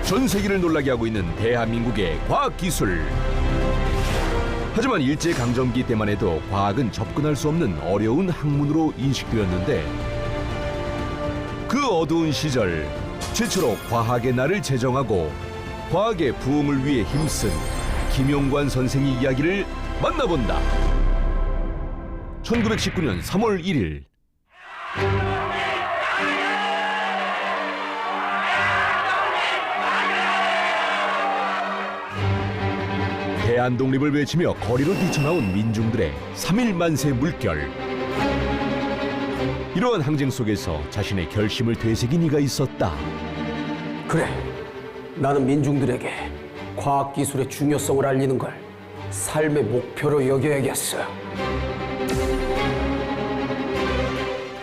전 세계를 놀라게 하고 있는 대한민국의 과학기술. 하지만 일제강점기 때만 해도 과학은 접근할 수 없는 어려운 학문으로 인식되었는데, 그 어두운 시절 최초로 과학의 날을 제정하고 과학의 부흥을 위해 힘쓴 김용관 선생의 이야기를 만나본다. 1919년 3월 1일 대한 독립을 외치며 거리로 뛰쳐나온 민중들의 3.1 만세 물결. 이러한 항쟁 속에서 자신의 결심을 되새긴 이가 있었다. 그래, 나는 민중들에게 과학기술의 중요성을 알리는 걸 삶의 목표로 여겨야겠어.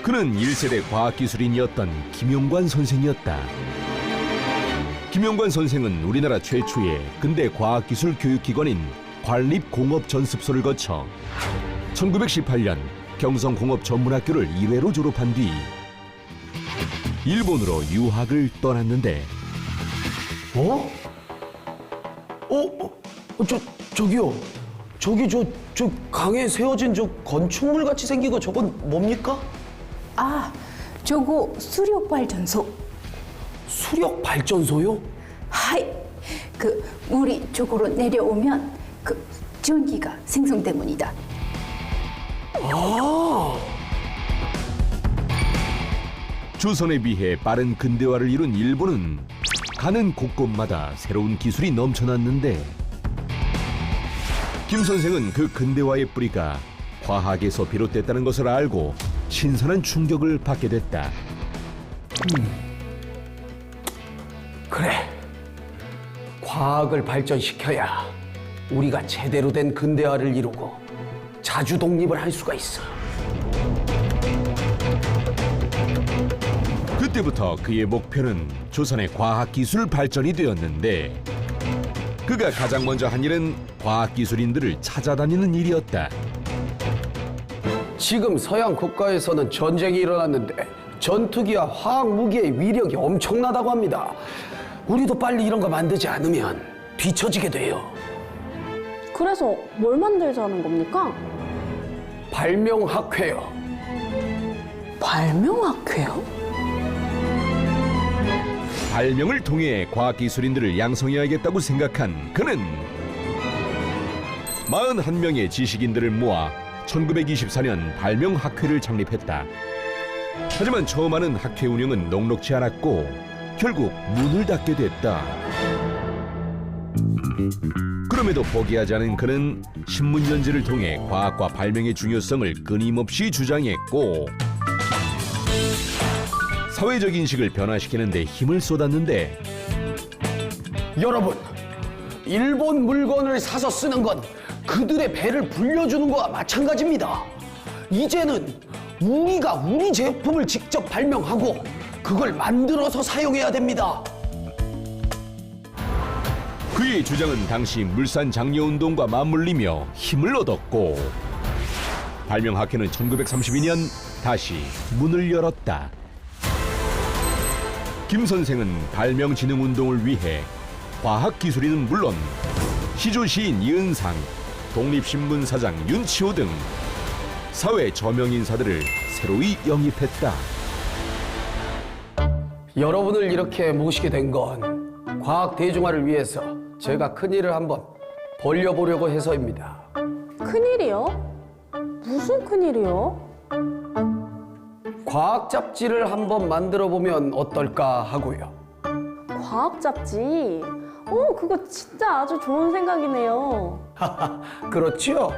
그는 1세대 과학기술인이었던 김용관 선생이었다. 김용관 선생은 우리나라 최초의 근대 과학기술 교육기관인 관립공업전습소를 거쳐 1918년 경성공업전문학교를 1회로 졸업한 뒤 일본으로 유학을 떠났는데, 저기요. 저기 강에 세워진 저 건축물 같이 생긴 거 저건 뭡니까? 아, 저거 수력 발전소. 수력 발전소요? 하이, 그 물이 저거로 내려오면 그 전기가 생성 때문이다. 조선에 비해 빠른 근대화를 이룬 일본은 가는 곳곳마다 새로운 기술이 넘쳐났는데, 김 선생은 그 근대화의 뿌리가 과학에서 비롯됐다는 것을 알고 신선한 충격을 받게 됐다. 그래, 과학을 발전시켜야 우리가 제대로 된 근대화를 이루고 자주 독립을 할 수가 있어. 그때부터 그의 목표는 조선의 과학기술 발전이 되었는데, 그가 가장 먼저 한 일은 과학기술인들을 찾아다니는 일이었다. 지금 서양 국가에서는 전쟁이 일어났는데 전투기와 화학무기의 위력이 엄청나다고 합니다. 우리도 빨리 이런 거 만들지 않으면 뒤처지게 돼요. 그래서 뭘 만들자는 겁니까? 발명학회요. 발명학회요? 발명을 통해 과학기술인들을 양성해야겠다고 생각한 그는 41명의 지식인들을 모아 1924년 발명학회를 창립했다. 하지만 처음 하는 학회 운영은 녹록지 않았고 결국 문을 닫게 됐다. 그럼에도 포기하지 않은 그는 신문 연재를 통해 과학과 발명의 중요성을 끊임없이 주장했고, 사회적 인식을 변화시키는 데 힘을 쏟았는데, 여러분, 일본 물건을 사서 쓰는 건 그들의 배를 불려주는 거와 마찬가지입니다. 이제는 우리가 우리 제품을 직접 발명하고 그걸 만들어서 사용해야 됩니다. 그의 주장은 당시 물산 장려운동과 맞물리며 힘을 얻었고, 발명학회는 1932년 다시 문을 열었다. 김 선생은 발명진흥운동을 위해 과학기술인은 물론 시조시인 이은상, 독립신문 사장 윤치호 등 사회 저명 인사들을 새로이 영입했다. 여러분을 이렇게 모시게 된 건 과학 대중화를 위해서 제가 큰일을 한번 벌려보려고 해서입니다. 큰일이요? 무슨 큰일이요? 과학 잡지를 한번 만들어 보면 어떨까 하고요. 과학 잡지? 그거 진짜 아주 좋은 생각이네요. 그렇죠?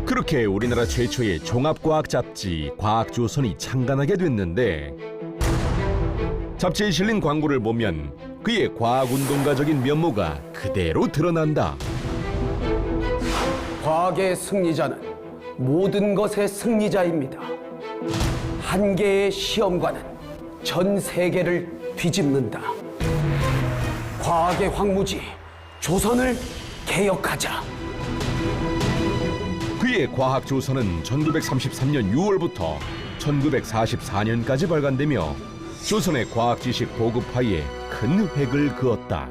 그렇게 우리나라 최초의 종합과학 잡지 과학조선이 창간하게 됐는데, 잡지에 실린 광고를 보면 그의 과학운동가적인 면모가 그대로 드러난다. 과학의 승리자는 모든 것의 승리자입니다. 한 개의 시험관은 전 세계를 뒤집는다. 과학의 황무지, 조선을 개혁하자. 그의 과학조선은 1933년 6월부터 1944년까지 발간되며 조선의 과학 지식 보급화에 큰 획을 그었다.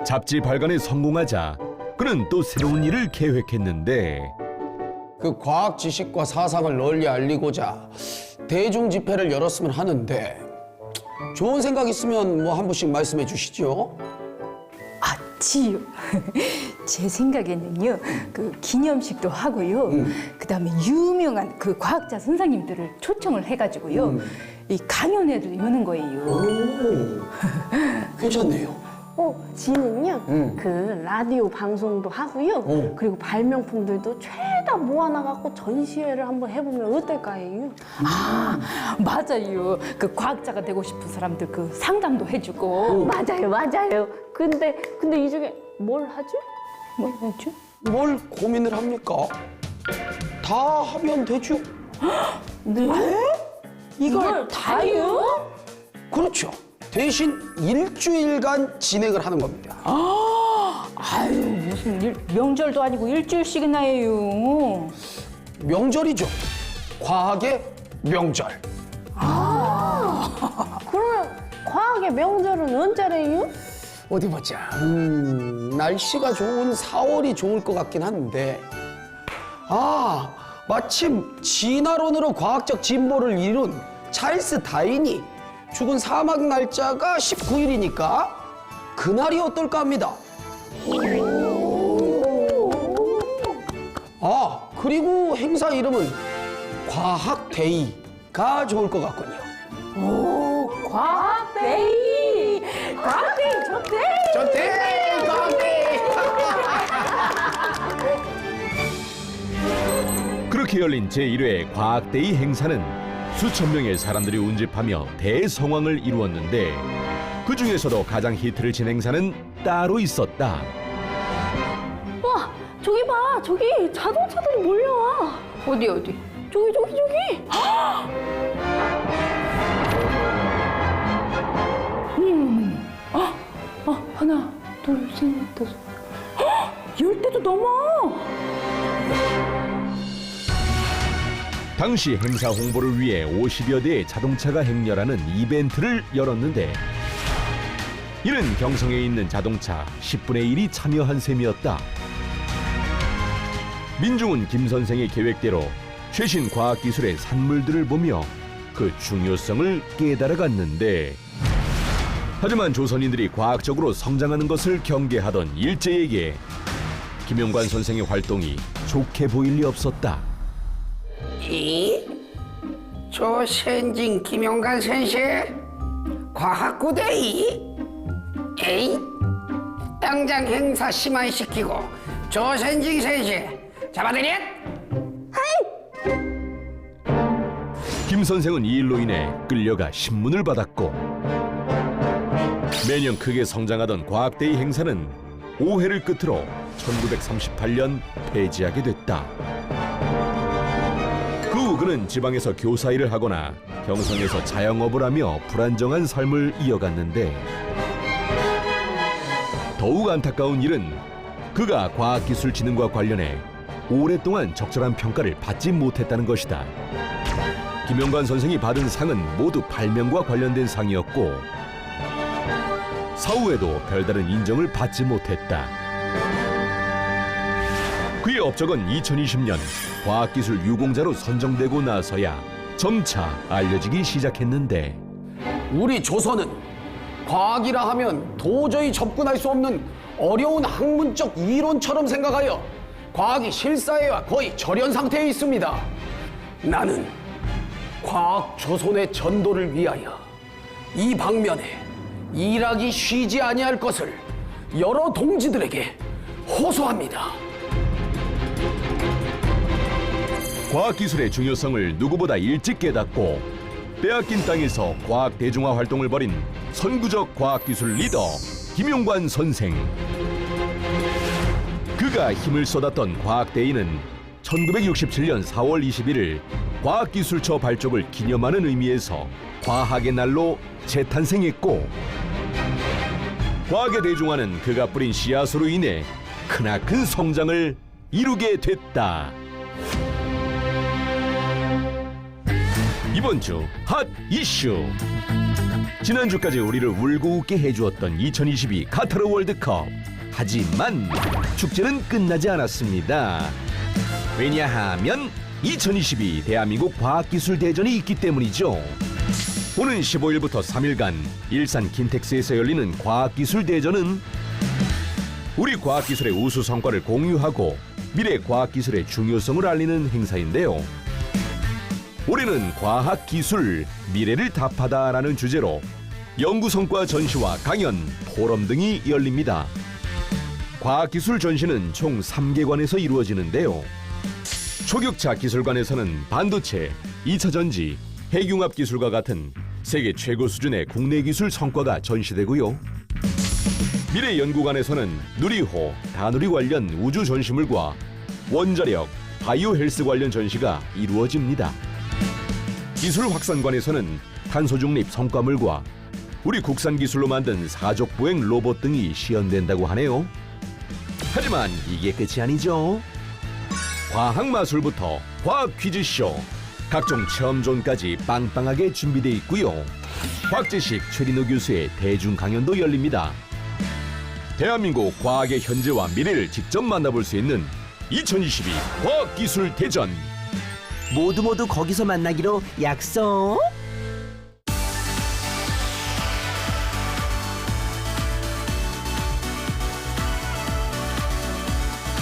잡지 발간에 성공하자 그는 또 새로운 일을 계획했는데 그 과학 지식과 사상을 널리 알리고자 대중 집회를 열었으면 하는데 좋은 생각 있으면 뭐 한 분씩 말씀해 주시죠. 아, 지요. 제 생각에는요, 그 기념식도 하고요. 그다음에 유명한 그 과학자 선생님들을 초청을 해가지고요. 이 강연회도 여는 거예요. 오, 괜찮네요. 지는요, 그 라디오 방송도 하고요. 그리고 발명품들도 죄다 모아놔갖고 전시회를 한번 해보면 어떨까요? 아, 맞아요. 그 과학자가 되고 싶은 사람들 그 상담도 해주고. 맞아요, 맞아요. 근데 이 중에 뭘 하죠? 뭘 하죠? 뭘 고민을 합니까? 다 하면 되죠. 네? 이걸 다요? 그렇죠. 대신 일주일간 진행을 하는 겁니다. 아유, 무슨 명절도 아니고 일주일씩이나 해요. 명절이죠. 과학의 명절. 그럼 과학의 명절은 언제래요? 어디 보자. 날씨가 좋은 4월이 좋을 것 같긴 한데. 마침 진화론으로 과학적 진보를 이룬 찰스 다윈이 죽은 사막 날짜가 19일이니까 그날이 어떨까 합니다. 그리고 행사 이름은 과학데이가 좋을 것 같군요. 오, 과학데이! 과학데이 좋대! 좋대! 과학데이! 그렇게 열린 제1회 과학데이 행사는 수천 명의 사람들이 운집하며 대성황을 이루었는데 그 중에서도 가장 히트를 친 행사는 따로 있었다. 와, 저기 봐, 저기 자동차들이 몰려와. 어디? 저기. 하나, 둘, 셋, 넷, 다섯. 10대도 넘어! 당시 행사 홍보를 위해 50여 대의 자동차가 행렬하는 이벤트를 열었는데 이는 경성에 있는 자동차 10분의 1이 참여한 셈이었다. 민중은 김 선생의 계획대로 최신 과학기술의 산물들을 보며 그 중요성을 깨달아갔는데 하지만 조선인들이 과학적으로 성장하는 것을 경계하던 일제에게 김용관 선생의 활동이 좋게 보일 리 없었다. 저 sen진 김용관 선생 과학구대이 에이 당장 행사 심화시키고 저 sen진 선생 잡아들여. 김 선생은 이 일로 인해 끌려가 신문을 받았고 매년 크게 성장하던 과학데이 행사는 오해를 끝으로 1938년 폐지하게 됐다. 그 후 그는 지방에서 교사 일을 하거나 경성에서 자영업을 하며 불안정한 삶을 이어갔는데 더욱 안타까운 일은 그가 과학기술진흥과 관련해 오랫동안 적절한 평가를 받지 못했다는 것이다. 김용관 선생이 받은 상은 모두 발명과 관련된 상이었고 사후에도 별다른 인정을 받지 못했다. 그의 업적은 2020년 과학기술 유공자로 선정되고 나서야 점차 알려지기 시작했는데 우리 조선은 과학이라 하면 도저히 접근할 수 없는 어려운 학문적 이론처럼 생각하여 과학이 실사회와 거의 절연 상태에 있습니다. 나는 과학 조선의 전도를 위하여 이 방면에 일하기 쉬지 아니할 것을 여러 동지들에게 호소합니다. 과학기술의 중요성을 누구보다 일찍 깨닫고 빼앗긴 땅에서 과학 대중화 활동을 벌인 선구적 과학기술 리더 김용관 선생. 그가 힘을 쏟았던 과학데이는 1967년 4월 21일 과학기술처 발족을 기념하는 의미에서 과학의 날로 재탄생했고 과학의 대중화는 그가 뿌린 씨앗으로 인해 크나큰 성장을 이루게 됐다. 이번 주 핫 이슈. 지난주까지 우리를 울고 웃게 해주었던 2022 카타르 월드컵. 하지만 축제는 끝나지 않았습니다. 왜냐하면 2022 대한민국 과학기술대전이 있기 때문이죠. 오는 15일부터 3일간 일산 킨텍스에서 열리는 과학기술대전은 우리 과학기술의 우수 성과를 공유하고 미래 과학기술의 중요성을 알리는 행사인데요. 올해는 과학기술, 미래를 답하다라는 주제로 연구성과 전시와 강연, 포럼 등이 열립니다. 과학기술 전시는 총 3개관에서 이루어지는데요. 초격차 기술관에서는 반도체, 2차 전지, 핵융합 기술과 같은 세계 최고 수준의 국내 기술 성과가 전시되고요. 미래연구관에서는 누리호, 다누리 관련 우주 전시물과 원자력, 바이오 헬스 관련 전시가 이루어집니다. 기술확산관에서는 탄소 중립 성과물과 우리 국산 기술로 만든 사족 보행 로봇 등이 시연된다고 하네요. 하지만 이게 끝이 아니죠. 과학마술부터 과학 퀴즈쇼, 각종 체험존까지 빵빵하게 준비되어 있고요. 곽재식 최린호 교수의 대중 강연도 열립니다. 대한민국 과학의 현재와 미래를 직접 만나볼 수 있는 2022 과학기술 대전. 모두 거기서 만나기로 약속.